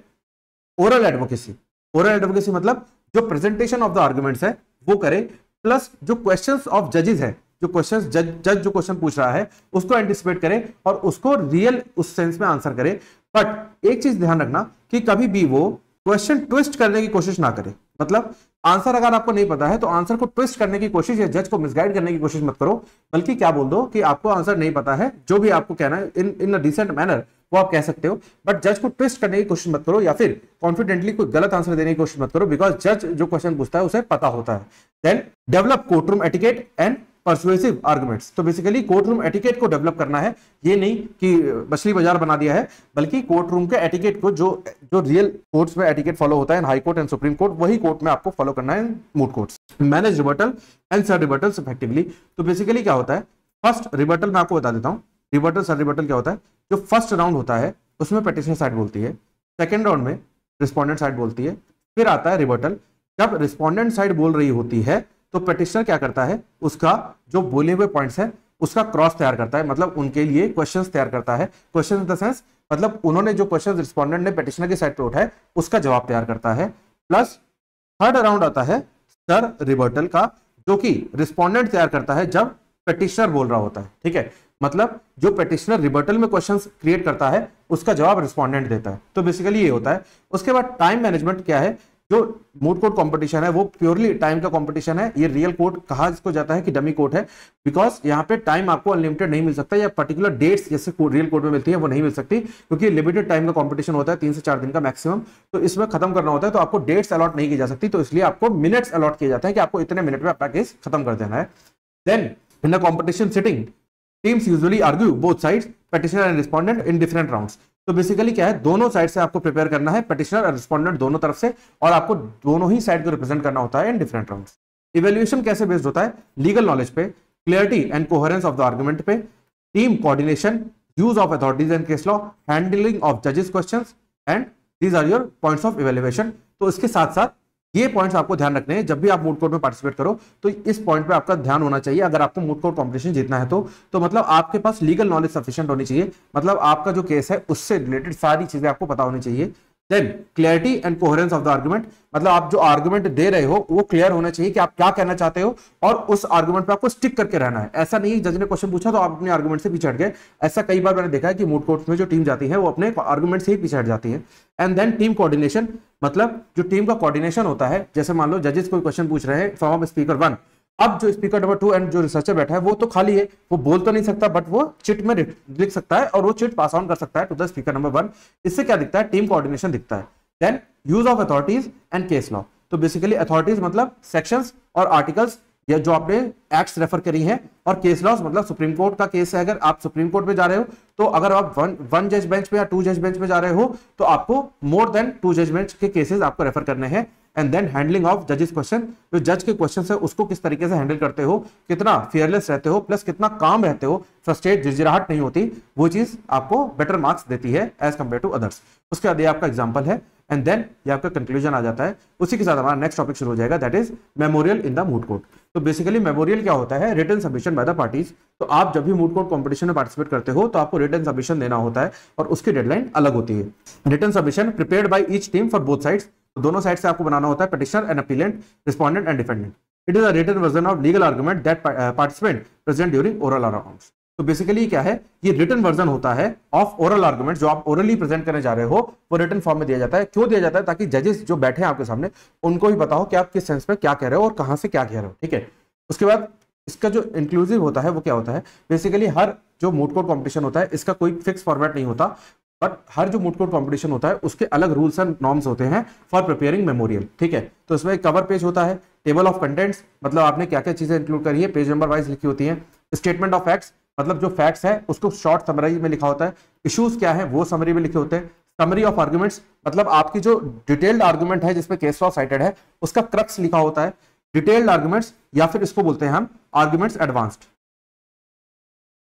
oral advocacy. Oral advocacy मतलब जो प्रेजेंटेशन ऑफ द आर्गुमेंट्स है वो करे, प्लस जो क्वेश्चंस ऑफ जजेस है, जो क्वेश्चंस जज जो क्वेश्चन पूछ रहा है उसको एंटिसिपेट करे और उसको रियल उस सेंस में आंसर करे। बट एक चीज ध्यान रखना कि कभी भी वो क्वेश्चन ट्विस्ट करने की कोशिश ना करे, मतलब आंसर अगर आपको नहीं पता है तो आंसर को ट्विस्ट करने की कोशिश या जज को मिसगाइड करने की कोशिश मत करो, बल्कि क्या बोल दो कि आपको आंसर नहीं पता है, जो भी आपको कहना है इन अ डिसेंट मैनर वो आप कह सकते हो, बट जज को ट्विस्ट करने की कोशिश मत करो या फिर कॉन्फिडेंटली कोई गलत आंसर देने की कोशिश मत करो, बिकॉज जज जो क्वेश्चन पूछता है उसे पता होता है। Then develop court room etiquette and persuasive arguments. तो बेसिकली कोर्ट रूम एटिकेट को डेवलप करना है, ये नहीं कि मछली बाजार बना दिया है, बल्कि कोर्ट रूम के एटिकेट को जो रियल कोर्ट्स में एटिकेट फॉलो होता है, high court and supreme court, वही कोर्ट में आपको फॉलो करना है moot courts. Manage rebuttal and surrebuttals effectively. तो बेसिकली क्या होता है, फर्स्ट रिबर्टल मैं आपको बता देता हूं, रिबर्टल सर रिबर्टल क्या होता है। जो फर्स्ट राउंड होता है उसमें पेटिशनर साइड बोलती है, सेकेंड राउंड में रिस्पॉन्डेंट साइड बोलती है, फिर आता है रिबर्टल। जब रिस्पॉन्डेंट साइड बोल रही होती है तो पेटिशनर क्या करता है, उसका जो बोले हुए पॉइंट्स है उसका क्रॉस तैयार करता है, मतलब उनके लिए क्वेश्चंस तैयार करता है। क्वेश्चन इन द सेंस मतलब उन्होंने जो क्वेश्चन रिस्पॉन्डेंट ने पेटिशनर की साइड पे उठाए उसका जवाब तैयार करता है। प्लस थर्ड राउंड आता है सर रिबर्टल का, जो कि रिस्पॉन्डेंट तैयार करता है जब पेटिशनर बोल रहा होता है, ठीक है। मतलब जो पेटिशनर रिबर्टल में क्वेश्चंस क्रिएट करता है उसका जवाब रिस्पॉन्डेंट देता है। तो बेसिकली ये होता है। उसके बाद टाइम मैनेजमेंट क्या है, जो मूड कोर्ट कंपटीशन है वो प्योरली टाइम का कंपटीशन है। ये रियल कोर्ट कहा इसको जाता है कि डमी कोर्ट है, बिकॉज यहाँ पे टाइम आपको अनलिमिटेड नहीं मिल सकता, या पर्टिकुलर डेट्स जैसे रियल कोर्ट में मिलती है वो नहीं मिल सकती, क्योंकि लिमिटेड टाइम का कंपटीशन होता है, 3 से 4 दिन का मैक्सिमम। तो इसमें खत्म करना होता है तो आपको डेट्स अलॉट नहीं की जा सकती, तो इसलिए आपको मिनट्स अलॉट किए जाते हैं कि आपको इतने मिनट में अपना केस खत्म कर देना है। Then in the competition sitting teams usually argue both sides petitioner and respondent in different rounds. तो बेसिकली क्या है, दोनों साइड से आपको प्रिपेयर करना है, पेटिशनर और रिस्पोंडेंट दोनों तरफ से, और आपको दोनों ही साइड को रिप्रेजेंट करना होता है इन डिफरेंट राउंड्स। इवैल्यूएशन कैसे बेस्ड होता है, लीगल नॉलेज पे, clarity and coherence of the argument पे, team coordination, use of authorities and case law, handling of जजेस questions, and these are your points of evaluation. तो इसके साथ साथ ये पॉइंट्स आपको ध्यान रखने हैं जब भी आप मूड कोर्ट में पार्टिसिपेट करो, तो इस पॉइंट पे आपका ध्यान होना चाहिए। अगर आपको मूड कोर्ट कॉम्पिटिशन जीतना है तो मतलब आपके पास लीगल नॉलेज सफिशिएंट होनी चाहिए, मतलब आपका जो केस है उससे रिलेटेड सारी चीजें आपको पता होनी चाहिए। Then clarity and coherence of the argument, मतलब आप जो आर्गुमेंट दे रहे हो वो क्लियर होना चाहिए कि आप क्या कहना चाहते हो, और उस आर्गुमेंट पे आपको स्टिक करके रहना है। ऐसा नहीं जज ने क्वेश्चन पूछा तो आप अपने आर्गुमेंट से पीछे हट गए, ऐसा कई बार मैंने देखा है कि मूड कोर्ट्स में जो टीम जाती है वो अपने आर्गुमेंट से ही पीछे हट जाती है। एंड देन टीम कोऑर्डिनेशन, मतलब जो टीम का कोऑर्डिनेशन होता है, जैसे मान लो जजेस कोई क्वेश्चन पूछ रहे हैं फ्रॉम स्पीकर 1, अब जो स्पीकर नंबर 2 एंड जो रिसर्चर बैठा है वो तो खाली है, वो बोल तो नहीं सकता, बट वो चिट में लिख सकता है और वो चिट पास ऑन कर सकता है टू द स्पीकर नंबर 1। इससे क्या दिखता है, टीम कोऑर्डिनेशन दिखता है। Then use of authorities and case law, तो बेसिकली अथॉरिटीज मतलब सेक्शंस और आर्टिकल्स, या जो आपने एक्ट्स रेफर करी हैं, और केस लॉज मतलब सुप्रीम कोर्ट का केस है, अगर आप सुप्रीम कोर्ट में जा रहे हो तो अगर आप वन जज बेंच पे या 2 जज बेंच पे जा रहे हो तो आपको मोर देन 2 जज बेंच के केसेस आपको रेफर करने हैं। एंड देन हैंडलिंग ऑफ जजेस क्वेश्चन, जो जज के क्वेश्चन है उसको किस तरीके से हैंडल करते हो, कितना फियरलेस रहते हो, प्लस कितना काम रहते हो, फ्रस्ट्रेट झिझिराहट नहीं होती, वो चीज आपको बेटर मार्क्स देती है एज कंपेयर टू अदर्स। उसके बाद ये आपका एग्जांपल है एंड देन ये आपका कंक्लूजन आ जाता है। उसी के साथ हमारा नेक्स्ट टॉपिक शुरू हो जाएगा, that is memorial in the moot court. तो बेसिकली मेमोरियल क्या होता है, written submission by the parties. तो आप जब भी मूड कोर्ट कंपटीशन में पार्टिसिपेट करते हो तो आपको रिटन सबमिशन देना होता है और उसकी डेडलाइन अलग होती है। Written submission prepared by each team for both sides, तो दोनों साइड से आपको बनाना होता है, petitioner and appellant, respondent and defendant. It is a written version of legal argument that participant present during oral arguments. तो बेसिकली क्या है, ये रिटन वर्जन होता है ऑफ ओरल आर्गुमेंट, जो आप ओरली प्रेजेंट करने जा रहे हो वो रिटन फॉर्म में दिया जाता है। क्यों दिया जाता है, ताकि जजेस जो बैठे हैं आपके सामने उनको भी पता हो कि आप किस सेंस में क्या कह रहे हो और कहां से क्या कह रहे हो, ठीक है। उसके बाद इसका जो इंक्लूसिव होता है वो क्या होता है, बेसिकली हर जो मूड कोर्ट कंपटीशन होता है इसका कोई फिक्स फॉर्मेट नहीं होता, बट हर जो मूड कोर्ट कंपटीशन होता है उसके अलग रूल्स एंड नॉर्म्स होते हैं फॉर प्रिपेयरिंग मेमोरियल, ठीक है। तो इसमें एक कवर पेज होता है, टेबल ऑफ कंटेंट्स मतलब आपने क्या क्या चीजें इंक्लूड करी है, पेज नंबर वाइज लिखी होती है, स्टेटमेंट ऑफ फैक्ट्स मतलब जो फैक्ट्स है उसको शॉर्ट समरी में लिखा होता है, इश्यूज क्या है वो समरी में लिखे होते हैं, समरी ऑफ आर्गुमेंट्स मतलब आपकी जो डिटेल्ड आर्गुमेंट है जिसमें केस लॉ साइटेड है उसका क्रक्स लिखा होता है, डिटेल्ड आर्गुमेंट्स या फिर इसको बोलते हैं हम आर्गुमेंट्स एडवांस्ड,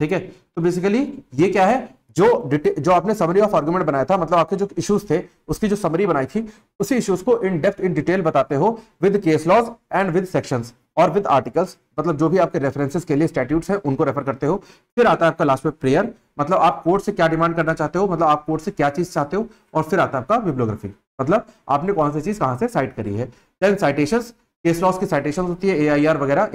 ठीक है। तो बेसिकली ये क्या है, जो आपने समरी ऑफ आर्गुमेंट बनाया था मतलब आपके जो इश्यूज थे उसकी जो समरी बनाई थी उसी इश्यूज को इन डेप्थ इन डिटेल बताते हो with case laws and with sections और विद आर्टिकल्स, मतलब जो भी आपके रेफरेंसेस के लिए स्टैट्यूट्स हैं उनको रेफर करते हो। फिर आता है आपका लास्ट में प्रेयर, मतलब आप कोर्ट से क्या डिमांड करना चाहते हो, मतलब आप कोर्ट से क्या चीज चाहते हो, और फिर आता है आपका बिब्लियोग्राफी मतलब आपने कौन सी चीज कहां से साइट करी है। देन साइटेशंस, केस लॉज की साइटेशंस होती है, AIR वगैरह,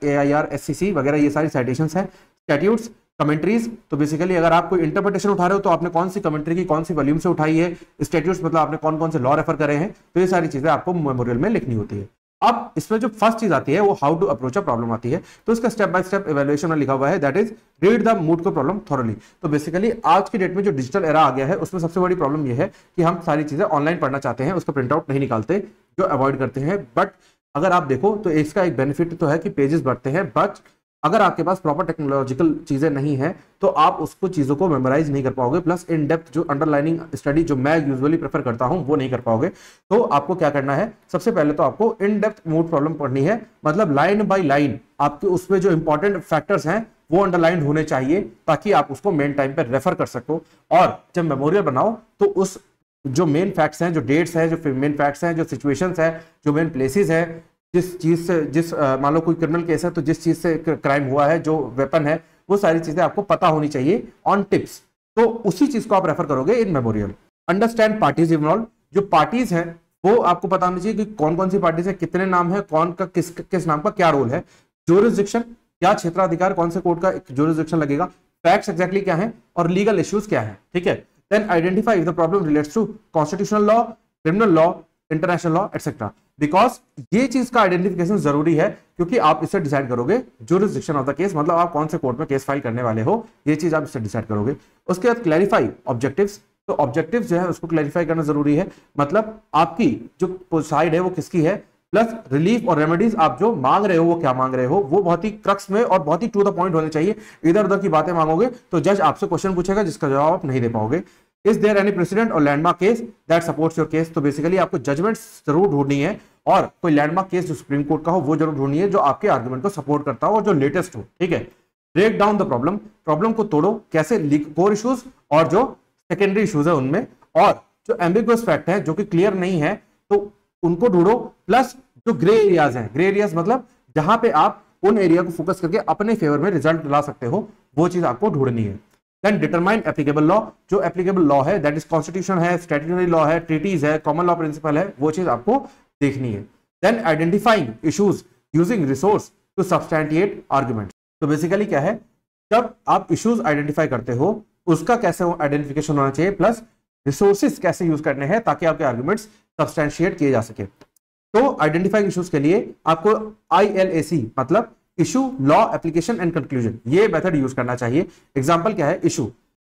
AIR SCC वगैरह ये सारी साइटेशंस हैं। स्टैट्यूट्स, कमेंट्रीज, तो बेसिकली अगर आप कोई इंटरप्रिटेशन उठा रहे हो तो आपने कौन सी कमेंट्री की कौन सी वॉल्यूम से उठाई है, स्टैट्यूट्स मतलब आपने कौन कौन से लॉ रेफर करे हैं, तो ये सारी चीजें आपको मेमोरियल में लिखनी होती है। अब इसमें जो फर्स्ट चीज आती है वो how to approach a problem आती है, तो इसका स्टेप बाय स्टेप इवैल्यूएशन में लिखा हुआ है, that is read the moot court problem thoroughly. तो बेसिकली आज की डेट में जो डिजिटल एरा आ गया है उसमें सबसे बड़ी प्रॉब्लम ये है कि हम सारी चीजें ऑनलाइन पढ़ना चाहते हैं, उसका प्रिंट आउट नहीं निकालते, जो अवॉइड करते हैं। बट अगर आप देखो तो इसका एक बेनिफिट तो है कि पेजेस बढ़ते हैं, बट अगर आपके पास प्रॉपर टेक्नोलॉजिकल चीजें नहीं है तो आप उसको चीजों को मेमोराइज नहीं कर पाओगे, प्लस इन डेप्थ जो अंडरलाइनिंग स्टडी जो मैं यूजुअली प्रेफर करता हूं वो नहीं कर पाओगे। तो आपको क्या करना है, सबसे पहले तो आपको इन डेप्थ मूड प्रॉब्लम पढ़नी है, मतलब लाइन बाय लाइन आपके उसमें जो इंपॉर्टेंट फैक्टर्स हैं वो अंडरलाइन होने चाहिए ताकि आप उसको मेन टाइम पे रेफर कर सको। और जब मेमोरियल बनाओ तो उस जो मेन फैक्ट्स हैं, जो डेट्स हैं, जो मेन फैक्ट्स हैं, जो सिचुएशंस है, जो मेन प्लेसेस है, जिस चीज से मान लो कोई क्रिमिनल केस है तो जिस चीज से क्राइम हुआ है, जो वेपन है, वो सारी चीजें आपको पता होनी चाहिए ऑन टिप्स, तो उसी चीज को आप रेफर करोगे इन मेमोरियल। अंडरस्टैंड पार्टीज इन्वॉल्व, जो पार्टीज हैं वो आपको पता होनी चाहिए कि कौन कौन सी पार्टीज है, कितने नाम है, कौन का किस नाम का क्या रोल है, ज्यूरिसडिक्शन क्या क्षेत्राधिकार, कौन से कोर्ट का ज्यूरिसडिक्शन लगेगा, फैक्ट्स एग्जैक्टली क्या है और लीगल इश्यूज क्या है, ठीक है। Then identify if the problem relates to constitutional law, criminal law, international law etcetera, because ये चीज का आइडेंटिफिकेशन जरूरी है क्योंकि आप इससे डिसाइड करोगे ज्यूरिसडिक्शन ऑफ द केस, मतलब आप कौन से कोर्ट में केस फाइल करने वाले हो, ये चीज आप इससे डिसाइड करोगे। उसके बाद क्लैरिफाई ऑब्जेक्टिव्स, तो ऑब्जेक्टिव्स जो है उसको क्लैरिफाई करना जरूरी है, मतलब आपकी जो साइड है वो किसकी है, प्लस रिलीफ और रेमेडीज आप जो मांग रहे हो वो क्या मांग रहे हो, वो बहुत ही क्रक्स में और बहुत ही टू द पॉइंट होने चाहिए। इधर उधर की बातें मांगोगे तो जज आपसे क्वेश्चन पूछेगा जिसका जवाब आप नहीं दे पाओगे। इज देयर एनी प्रेसिडेंट और landmark case that supports your case, तो बेसिकली आपको जजमेंट जरूर ढूंढनी है और कोई लैंडमार्क केस जो सुप्रीम कोर्ट का हो वो जरूर ढूंढनी है जो आपके आर्गुमेंट को सपोर्ट करता हो और जो लेटेस्ट हो, ठीक है। Break down the problem, problem को तोड़ो कैसे, कोर इश्यूज और जो सेकेंडरी इश्यूज है उनमें, और जो एम्बिगुअस फैक्ट है जो कि क्लियर नहीं है तो उनको ढूंढो, प्लस जो ग्रे एरियाज हैं, ग्रे एरियाज मतलब जहां पे आप उन एरिया को फोकस करके अपने फेवर में रिजल्ट ला सकते हो, वो चीज आपको ढूंढनी है। देन डिटरमाइन एप्लीकेबल लॉ, जो एप्लीकेबल लॉ है दैट इज कॉन्स्टिट्यूशन है, स्टैट्यूटरी लॉ है, ट्रीटीज है, कॉमन लॉ प्रिंसिपल है, वो चीज आपको देखनी है। Then identifying issues using resource to substantiate argument, तो बेसिकली क्या है, जब आप इश्यूज आइडेंटिफाई करते हो उसका कैसे आइडेंटिफिकेशन होना चाहिए, प्लस रिसोर्सेज कैसे यूज करने हैं ताकि आपके आर्गुमेंट्स सब्सटैंशिएट किए जा सके। तो आइडेंटिफाइंग इश्यूज के लिए आपको ILAC मतलब issue, law, application and conclusion, ये मेथड यूज करना चाहिए। एग्जांपल क्या है, issue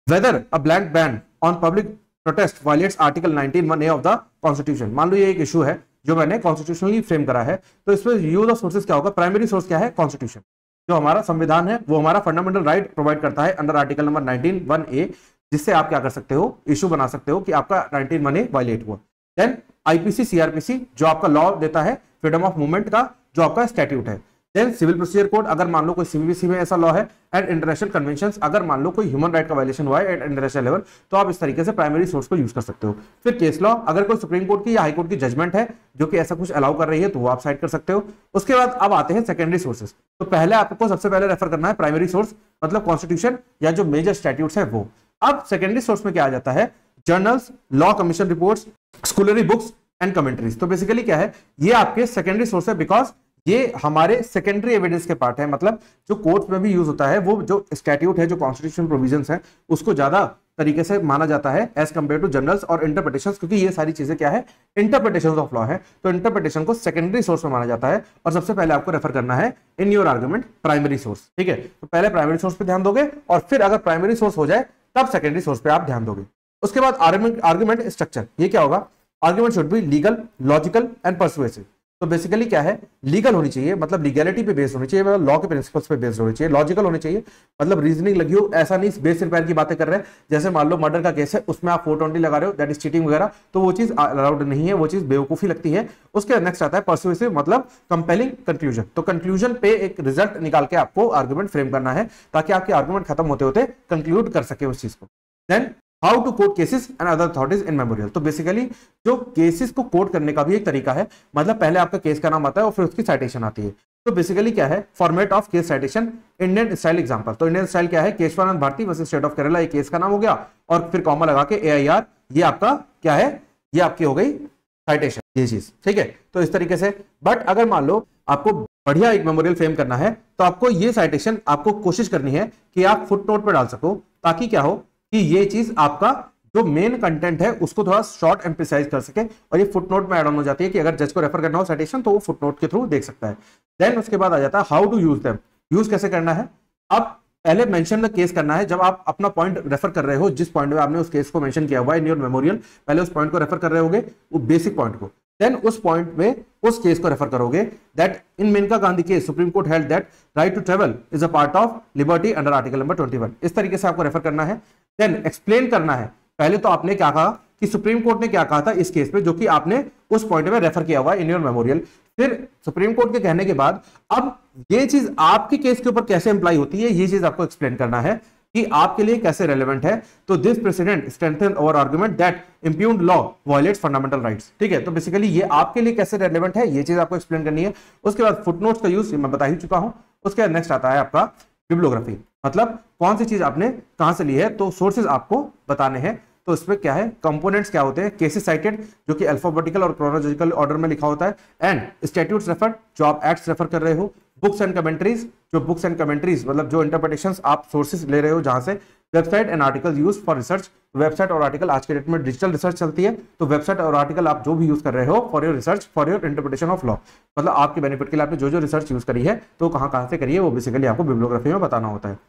weather a blank ban on public protest violets article 19(1)(a) of the constitution. मान लो ये एक इशू है जो मैंने कॉन्स्टिट्यूशनली फ्रेम करा है। तो इसमें यूज ऑफ सोर्सेज क्या होगा, प्राइमरी सोर्स क्या है, कॉन्स्टिट्यूशन, जो हमारा संविधान है वो हमारा फंडामेंटल राइट प्रोवाइड करता है अंडर आर्टिकल नंबर 19(1)(a), जिससे आप क्या कर सकते हो, इशू बना सकते हो कि आपका 19(1)(a) वायलेट हुआ। देन आईपीसी सीआरपीसी जो आपका लॉ देता है फ्रीडम ऑफ मूवमेंट का, जो आपका स्टैट्यूट है। देन सिविल प्रोसीजर कोड, अगर मान लो कोई सीबीसी में ऐसा लॉ है। एंड इंटरनेशनल कन्वेंशंस, अगर मान लो कोई ह्यूमन राइट का वायलेशन हुआ है एट इंटरनेशनल लेवल, तो आप इस तरीके से प्राइमरी सोर्स को यूज कर सकते हो। फिर केस लॉ, अगर कोई सुप्रीम कोर्ट की या हाई कोर्ट की जजमेंट है जो कि ऐसा कुछ अलाउ कर रही है तो वो आप साइड कर सकते हो। उसके बाद अब आते हैं सेकेंडरी सोर्सेस। तो पहले आपको सबसे पहले रेफर करना है प्राइमरी सोर्स, मतलब कॉन्स्टिट्यूशन या जो मेजर स्टैट्यूट्स है वो। अब सेकेंडरी सोर्स में क्या आ जाता है, journals, law commission reports, scholarly books and commentaries. तो बेसिकली क्या है, ये आपके सेकेंडरी सोर्स है, बिकॉज ये हमारे सेकेंडरी एविडेंस के पार्ट है। मतलब जो कोर्ट में भी यूज होता है, वो जो स्टैट्यूट है, जो कॉन्स्टिट्यूशन प्रोविजंस है, उसको ज्यादा तरीके से माना जाता है एज कंपेयर टू जर्नल्स और इंटरप्रिटेशंस, क्योंकि ये सारी चीजें क्या है, इंटरप्रिटेशंस ऑफ लॉ है। तो इंटरप्रिटेशन को सेकेंडरी सोर्स में माना जाता है। और सबसे पहले आपको रेफर करना है in your argument primary source, ठीक है। तो पहले प्राइमरी सोर्स पे ध्यान दोगे और फिर अगर प्राइमरी सोर्स हो जाए तब सेकेंडरी सोर्स पे आप ध्यान दोगे। उसके बाद आर्गुमेंट स्ट्रक्चर, ये क्या होगा, argument should be legal, logical and persuasive. तो बेसिकली क्या है, लीगल होनी चाहिए, मतलब लीगैलिटी पे बेस्ड होनी चाहिए, मतलब लॉ के प्रिंसिपल्स पे बेस्ड होनी चाहिए। लॉजिकल होनी चाहिए, मतलब रीजनिंग लगी हो, ऐसा नहीं बेस एंड पैर की बातें कर रहे हैं। जैसे मान लो मर्डर का केस है, उसमें आप 420 लगा रहे हो, दैट इज चीटिंग वगैरह, तो वो चीज अलाउड नहीं है, वो चीज बेवकूफी लगती है। उसके नेक्स्ट आता है पर्सुएसिव, मतलब कंपेलिंग कंक्लूजन। तो कंक्लूजन पे एक रिजल्ट निकाल के आपको आर्गुमेंट फ्रेम करना है, ताकि आपके आर्गुमेंट खत्म होते होते कंक्लूड कर सके उस चीज को। Then how to quote cases and other authorities in memorial. तो बेसिकली जो केसेस को कोट करने का भी एक तरीका है, मतलब पहले आपका केस का नाम आता है और फिर उसकी साइटेशन आती है। तो बेसिकली क्या है, format of case citation, Indian style example. तो इंडियन स्टाइल क्या है, Keshavananda Bharati versus state of Kerala, ये केस का नाम हो गया, और फिर कॉमा लगा के AIR, ये आपका क्या है, ये आपकी हो गई साइटेशन, ये चीज, ठीक है। तो इस तरीके से, बट अगर मान लो आपको बढ़िया एक मेमोरियल फ्रेम करना है, तो आपको ये साइटेशन आपको कोशिश करनी है कि आप फुटनोट पे डाल सको, ताकि क्या हो कि ये चीज आपका जो मेन कंटेंट है उसको थोड़ा शॉर्ट एम्फसाइज कर सके, और ये फुटनोट में ऐड ऑन हो जाती है कि अगर जज को रेफर करना हो साइटेशन तो वो फुटनोट के थ्रू देख सकता है। देन उसके बाद आ जाता है how to use them, use कैसे करना है। अब पहले मेंशन द केस करना है, जब आप अपना पॉइंट रेफर कर रहे हो, जिस पॉइंट में आपने उस केस को मेंशन किया हुआ है इन योर मेमोरियल, पहले उस पॉइंट को रेफर कर रहे होगे, वो बेसिक पॉइंट को। देन उस पॉइंट में उस केस को रेफर करोगे, that in Maneka Gandhi case supreme court held that right to travel is a part of liberty under article number 21। इस तरीके से आपको रेफर करना है। देन एक्सप्लेन करना है, पहले तो आपने क्या कहा कि सुप्रीम कोर्ट ने क्या कहा था इस केस पे, जो कि आपने उस पॉइंट में रेफर किया हुआ है इन योर मेमोरियल। फिर सुप्रीम कोर्ट के कहने के बाद अब ये चीज आपके केस के ऊपर कैसे अप्लाई होती है, ये चीज आपको एक्सप्लेन करना है कि आपके लिए कैसे रेलेवेंट है। तो this precedent strengthen our argument that impugned law violates fundamental rights, ठीक है। तो बेसिकली ये आपके लिए कैसे रेलेवेंट है, ये चीज आपको एक्सप्लेन करनी है। उसके बाद फुटनोट्स का यूज मैं बता ही चुका हूं। उसके बाद नेक्स्ट आता है आपका बिब्लियोग्राफी, मतलब कौन सी चीज आपने कहां से ली है, तो सोर्सेज आपको बताने हैं। तो इसमें क्या है, कंपोनेंट्स क्या होते हैं, केसेस साइटेड जो कि अल्फाबेटिकल और क्रोनोलॉजिकल ऑर्डर में लिखा होता है, एंड स्टैट्यूट्स रेफर्ड जो आप एक्ट्स रेफर कर रहे हो, बुक्स एंड कमेंट्रीज जो बुक्स एंड कमेंट्रीज मतलब जो इंटरप्रिटेशंस आप सोर्सेज ले रहे हो जहां से, website and article use for research. Website और आर्टिकल आज के डेट में डिजिटल रिसर्च चलती है, तो वेबसाइट और आर्टिकल आप जो भी यूज कर रहे हो for your research, for your interpretation of law, मतलब आपके बेनिफिट के लिए आपने जो जो रिसर्च यूज करी है तो कहां से करी है, वो बेसिकली आपको बिब्लियोग्राफी में बताना होता है।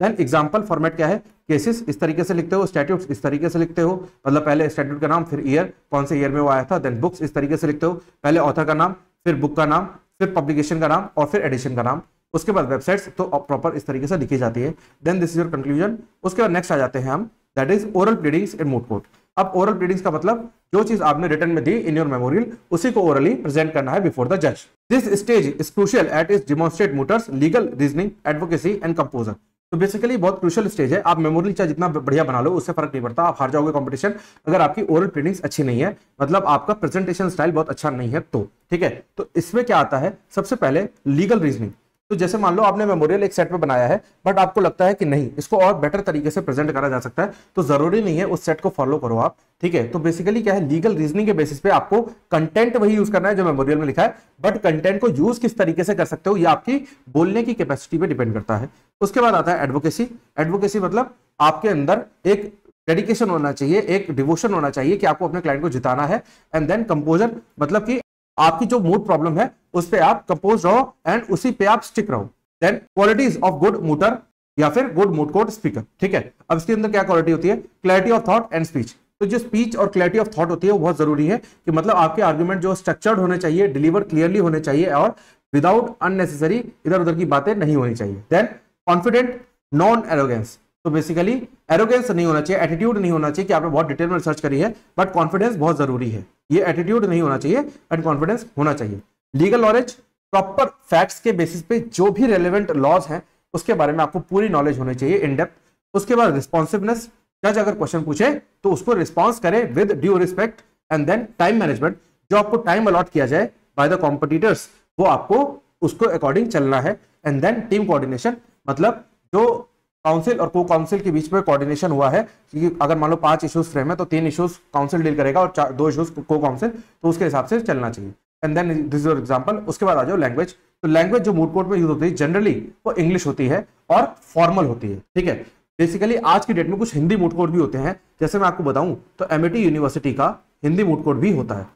देन एग्जांपल फॉर्मेट क्या है, केसेस इस तरीके से लिखते हो, स्टैट्यूट्स इस तरीके से लिखते हो, मतलब पहले स्टैट्यूट का नाम, फिर ईयर, कौन से ईयर में वो आया था। देन बुक्स इस तरीके से लिखते हो, पहले ऑथर का नाम, फिर बुक का नाम, फिर पब्लिकेशन का नाम और फिर एडिशन का नाम। उसके बाद वेबसाइट्स तो प्रॉपर इस तरीके से लिखी जाती है। Then this is your conclusion. उसके बाद नेक्स्ट आ जाते हैं हम, that is oral pleadings in moot court. अब ओरल प्लीडिंग्स का मतलब जो चीज आपने रिटन में दी इन योर मेमोरियल, उसी को ओरली प्रेजेंट करना है बिफोर द जज। This stage is crucial at is demonstrate mooters legal reasoning, advocacy and composure. तो बेसिकली बहुत क्रूशियल स्टेज है। आप मेमोरी चाहे जितना बढ़िया बना लो उससे फर्क नहीं पड़ता, आप हार जाओगे कंपटीशन अगर आपकी ओरल प्लीडिंग्स अच्छी नहीं है, मतलब आपका प्रेजेंटेशन स्टाइल बहुत अच्छा नहीं है तो, ठीक है। तो इसमें क्या आता है, सबसे पहले लीगल रीजनिंग। तो जैसे मान लो आपने मेमोरियल एक सेट में बनाया है, बट आपको लगता है कि नहीं इसको और बेटर तरीके से प्रेजेंट करा जा सकता है, तो जरूरी नहीं है उस सेट को फॉलो करो आप, ठीक है। तो बेसिकली क्या है, लीगल रीजनिंग के बेसिस पे आपको कंटेंट वही यूज करना है जो मेमोरियल में लिखा है, बट कंटेंट को यूज किस तरीके से कर सकते हो ये आपकी बोलने की कैपेसिटी पे डिपेंड करता है। उसके बाद आता है एडवोकेसी। एडवोकेसी मतलब आपके अंदर एक डेडिकेशन होना चाहिए, एक डिवोशन होना चाहिए कि आपको अपने क्लाइंट को जिताना है। एंड देन कंपोजर मतलब कि आपकी जो मूड प्रॉब्लम है उस पे आप कंपोज रहो एंड उसी पे आप स्टिक रहो। देन क्वालिटीज ऑफ गुड मूटर या फिर गुड मूड कोर्ट स्पीकर, ठीक है। अब इसके अंदर क्या क्वालिटी होती है, clarity of thought and speech. तो जो स्पीच और क्लैरिटी ऑफ थॉट होती है वो बहुत जरूरी है, कि मतलब आपके आर्गुमेंट जो स्ट्रक्चर्ड होने चाहिए, डिलीवर क्लियरली होने चाहिए और विदाउट अननेसेसरी इधर उधर की बातें नहीं होनी चाहिए। देन कॉन्फिडेंट नॉन एरोगेंस, तो बेसिकली एरोगेंस नहीं होना चाहिए, एटीट्यूड नहीं होना चाहिए कि आपने बहुत डिटेल में रिसर्च करी है, बट कॉन्फिडेंस बहुत जरूरी है। ये एटीट्यूड नहीं होना चाहिए एंड कॉन्फिडेंस होना चाहिए। लीगल नॉलेज, प्रॉपर फैक्ट्स के बेसिस पे जो भी रेलेवेंट लॉज हैं उसके बारे में आपको पूरी नॉलेज होनी चाहिए इन डेप्थ। उसके बाद रिस्पॉन्सिवनेस, जज अगर क्वेश्चन पूछे तो उसको रिस्पॉन्स करे with due respect. And then time management, जो आपको टाइम अलॉट किया जाए बाय द कॉम्पिटिटर्स वो आपको उसको अकॉर्डिंग चलना है। एंड देन टीम कोऑर्डिनेशन, मतलब जो काउंसिल और को काउंसिल के बीच में कोऑर्डिनेशन हुआ है कि अगर मान लो 5 इश्यूज फ्रेम है तो 3 इश्यूज काउंसिल डील करेगा और 2 इश्यूज को काउंसिल, तो उसके हिसाब से चलना चाहिए। And then this is your example. उसके बाद आ जाओ लैंग्वेज। तो लैंग्वेज जो मूड कोर्ट में यूज होती है जनरली वो इंग्लिश होती है और फॉर्मल होती है, ठीक है। बेसिकली आज की डेट में कुछ हिंदी मूड कोर्ट भी होते हैं, जैसे मैं आपको बताऊं तो एमआईटी यूनिवर्सिटी का हिंदी मूड कोर्ट भी होता है,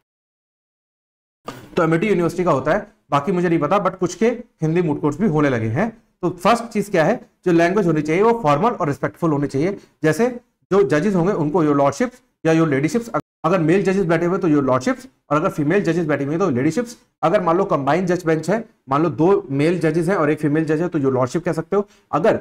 तो एमआईटी यूनिवर्सिटी का होता है, बाकी मुझे नहीं पता, बट कुछ के हिंदी मूड कोर्ट्स भी होने लगे हैं। तो फर्स्ट चीज क्या है, जो लैंग्वेज होनी चाहिए वो फॉर्मल और रिस्पेक्टफुल होनी चाहिए। जैसे जो जजेस होंगे उनको योर लॉर्डशिप्स या योर लेडीशिप्स, अगर मेल जजेस बैठे हुए तो योर लॉर्डशिप्स, और अगर फीमेल जजेस बैठे हुए तो लेडीशिप्स। अगर मान लो कंबाइंड जज बेंच है, मान लो 2 मेल जजेस हैं और 1 फीमेल जज है तो योर लॉर्डशिप कह सकते हो। अगर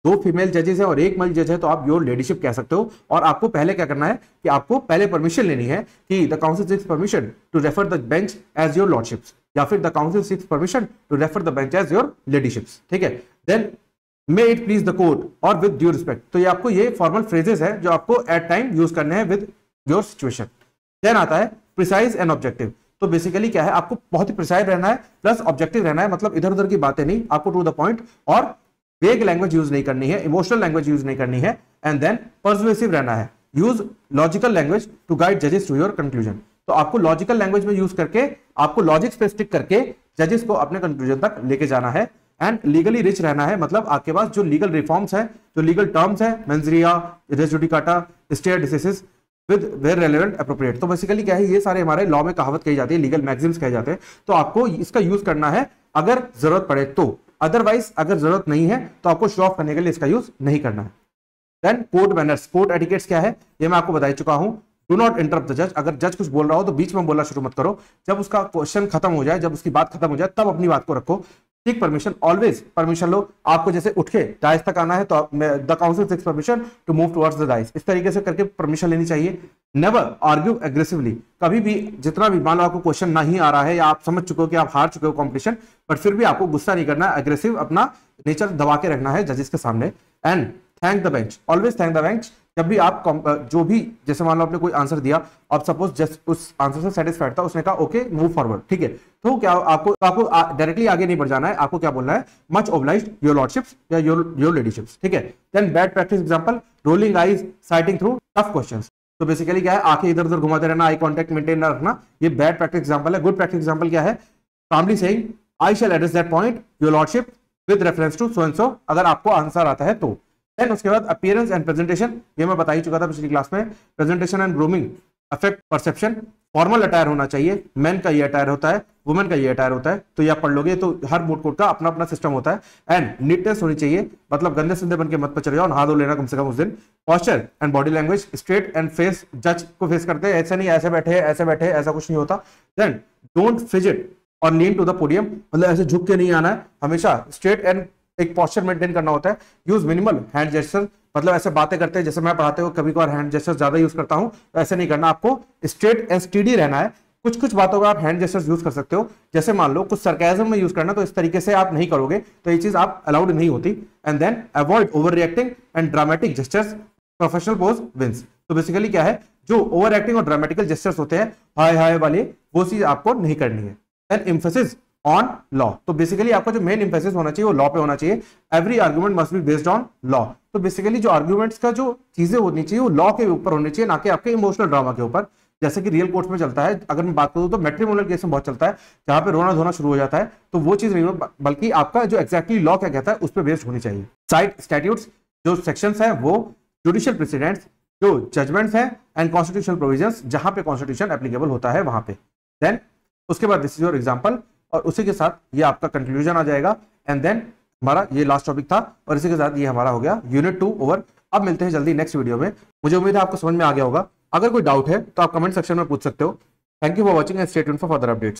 2 फीमेल जजेस हैं और 1 मेल जज है तो आप योर लेडीशिप कह सकते हो। और आपको पहले क्या करना है कि आपको पहले परमिशन लेनी है कि the counsel seeks permission to refer the bench as your lordships, या फिर the counsel seeks permission to refer the bench as your ladyships, ठीक है। Then may it please the court और विद ड्यू रिस्पेक्ट, तो ये आपको ये formal phrases है जो आपको एट टाइम यूज करने हैं विद योर सिचुएशन। देन आता है प्रिसाइज एंड ऑब्जेक्टिव। तो बेसिकली क्या है, आपको बहुत ही प्रिसाइज रहना है प्लस ऑब्जेक्टिव रहना है, मतलब इधर उधर की बातें नहीं, आपको टू द पॉइंट, और वेग लैंग्वेज यूज नहीं करनी है, इमोशनल लैंग्वेज यूज नहीं करनी है। एंड देन पर्सुएसिव रहना है, use logical language to guide जजेस टू योर कंक्लूजन। तो आपको लॉजिकल लैंग्वेज में यूज करके, आपको लॉजिक पे स्टिक करके जजेस को अपने कंक्लूजन तक लेके जाना है। एंड लीगली रिच रहना है, मतलब आपके पास जो लीगल रिफॉर्म्स है, जो लीगल टर्म्स है, mens rea, res judicata, stare decisis with where relevant appropriate. तो बेसिकली क्या है, ये सारे हमारे लॉ में कहावत कही जाती है, लीगल मैगजीम्स कहे जाते हैं। तो आपको इसका यूज करना है अगर जरूरत पड़े तो, अदरवाइज अगर जरूरत नहीं है तो आपको शो ऑफ करने के लिए इसका यूज नहीं करना है। Then court manners, court etiquettes क्या है ये मैं आपको बता चुका हूं। डू नॉट इंटरप्ट द जज, अगर जज कुछ बोल रहा हो तो बीच में बोलना शुरू मत करो, जब उसका क्वेश्चन खत्म हो जाए, जब उसकी बात खत्म हो जाए तब अपनी बात को रखो। टेक परमिशन, ऑलवेज परमिशन लो। आपको जैसे उठ के डाइस तक आना है तो the counsel takes permission to move towards the dais, इस तरीके से करके परमिशन लेनी चाहिए। नेवर आर्ग्यू एग्रेसिवली, कभी भी जितना भी मान लो आपको क्वेश्चन नहीं आ रहा है या आप समझ चुके हो कि आप हार चुके हो कॉम्पिटिशन, बट फिर भी आपको गुस्सा नहीं करना, एग्रेसिव अपना नेचर दबा के रखना है जजेस के सामने। And thank the bench, always thank the bench. जब भी आप जो भी, जैसे मान लो आपने कोई आंसर दिया, अब सपोज जस्ट उस आंसर से सेटिस्फाइड था, उसने कहा ओके मूव फॉरवर्ड, ठीक है, तो क्या आपको डायरेक्टली आगे नहीं बढ़ जाना है, आपको क्या बोलना है, मच ऑब्लाइज्ड योर लॉर्डशिप्स या योर लेडीशिप्स, ठीक है। Then bad practice example, rolling eyes, sighing through tough questions. तो बेसिकली क्या है, आंखें इधर उधर घुमाते रहना, आई कांटेक्ट मेंटेन ना रखना, ये बैड प्रैक्टिस एग्जांपल है। गुड प्रैक्टिस एग्जांपल क्या है, commonly saying I shall address that point your lordship with reference to so and so, अगर आपको आंसर आता है तो। देन उसके बाद अपीयरेंस एंड प्रेजेंटेशन, ये मैं बता ही चुका था पिछली क्लास में। Presentation and grooming affect perception, formal attire होना चाहिए, मेन का ये अटायर होता है, वुमेन का ये अटायर होता है, तो ये आप पढ़ लोगे। तो हर मूड कोर्ट का अपना अपना सिस्टम होता है। एंड नीटनेस होनी चाहिए, मतलब गंदे संदे बन के मत पर चले जाओ, नहा धो लेना कम से कम उस दिन। Posture and body language, straight and face जज को फेस करते हैं, ऐसे नहीं ऐसे बैठे ऐसा कुछ नहीं होता। देन डोंट फिजिट और लीन टू द पोडियम, मतलब ऐसे झुक के नहीं आना है, हमेशा स्ट्रेट एंड एक पोस्चर मेंटेन करना होता है। यूज मिनिमल हैंड जेस्चर, मतलब ऐसे बातें करते हैं जैसे मैं पढ़ाते हुए कभी कभार हैंड जेस्चर ज्यादा यूज करता हूं, तो ऐसे नहीं करना, आपको स्ट्रेट एंड स्टीडी रहना है। कुछ कुछ बातों का आप हैंड जेस्चर्स यूज कर सकते हो, जैसे मान लो कुछ सरकाज़म में यूज करना, तो इस तरीके से आप नहीं करोगे, तो ये चीज आप अलाउड नहीं होती। And then avoid over reacting and dramatic gestures, professional poise wins. तो बेसिकली क्या है, जो ओवर एक्टिंग और ड्रामेटिकल जेस्चर्स होते हैं हाय हाय वाले, वो चीज आपको नहीं करनी है। देन एम्फेसिस ऑन लॉ, तो बेसिकली आपका जो मेन एम्फेसिस होना चाहिए वो लॉ पे होना चाहिए। Every argument must be based on law, तो बेसिकली जो आर्गुमेंट्स का जो चीजें होनी चाहिए वो लॉ के ऊपर होनी चाहिए, ना कि आपके इमोशनल ड्रामा के ऊपर, जैसे कि रियल कोर्ट्स में चलता है। अगर मैं बात करूं तो मैट्रिमोनियल केस में बहुत चलता है, जहां पे रोना धोना शुरू हो जाता है, तो वो चीज नहीं हो, बल्कि आपका जो एक्जैक्टली लॉ क्या कहता है उस पर बेस्ड होनी चाहिए। साइट स्टैट्यूट्स, जो सेक्शंस है वो जुडिशियल प्रेसिडेंट्स, जो जजमेंट्स है, एंड कॉन्स्टिट्यूशनल प्रोविजंस, जहां पे कॉन्स्टिट्यूशन एप्लीकेबल होता है वहां पे। देन उसके बाद दिस इज योर एग्जांपल, और उसी के साथ ये आपका कंक्लूजन आ जाएगा। एंड देन हमारा ये लास्ट टॉपिक था, और इसी के साथ ये हमारा हो गया यूनिट 2 ओवर। अब मिलते हैं जल्दी नेक्स्ट वीडियो में। मुझे उम्मीद है आपको समझ में आ गया होगा। अगर कोई डाउट है तो आप कमेंट सेक्शन में पूछ सकते हो। Thank you for watching and stay tuned for further updates.